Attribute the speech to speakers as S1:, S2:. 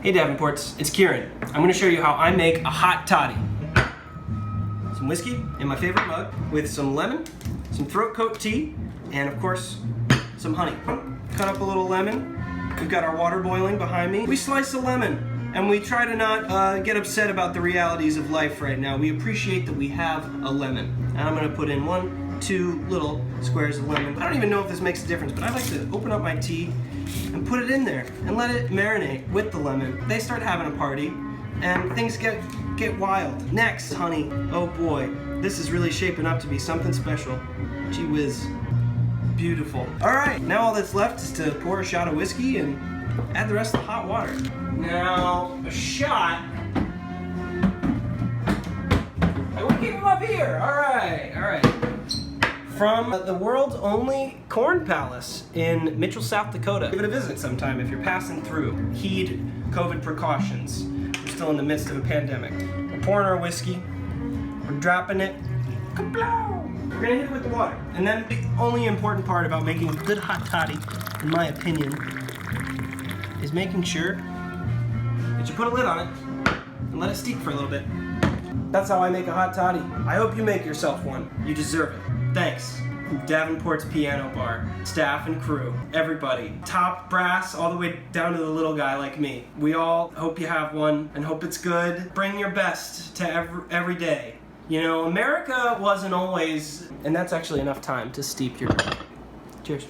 S1: Hey Davenports, it's Kieran. I'm going to show you how I make a hot toddy. Some whiskey in my favorite mug with some lemon, some throat coat tea, and of course, some honey. Cut up a little lemon. We've got our water boiling behind me. We slice a lemon and we try to not get upset about the realities of life right now. We appreciate that we have a lemon. And I'm going to put in 1, 2 little squares of lemon. I don't even know if this makes a difference, but I like to open up my tea and put it in there and let it marinate with the lemon. They start having a party and things get wild. Next, honey. Oh boy, this is really shaping up to be something special. Gee whiz. Beautiful. All right, now all that's left is to pour a shot of whiskey and add the rest of the hot water. Now, a shot. I want to keep them up here. All right. From the world's only corn palace in Mitchell, South Dakota. Give it a visit sometime if you're passing through. Heed COVID precautions. We're still in the midst of a pandemic. We're pouring our whiskey. We're dropping it. Kablow! We're gonna hit it with the water. And then the only important part about making a good hot toddy, in my opinion, is making sure that you put a lid on it and let it steep for a little bit. That's how I make a hot toddy. I hope you make yourself one. You deserve it. Thanks. From Davenport's Piano Bar, staff and crew, everybody, top brass all the way down to the little guy like me. We all hope you have one and hope it's good. Bring your best to every day. You know, America wasn't always, and that's actually enough time to steep your drink. Cheers.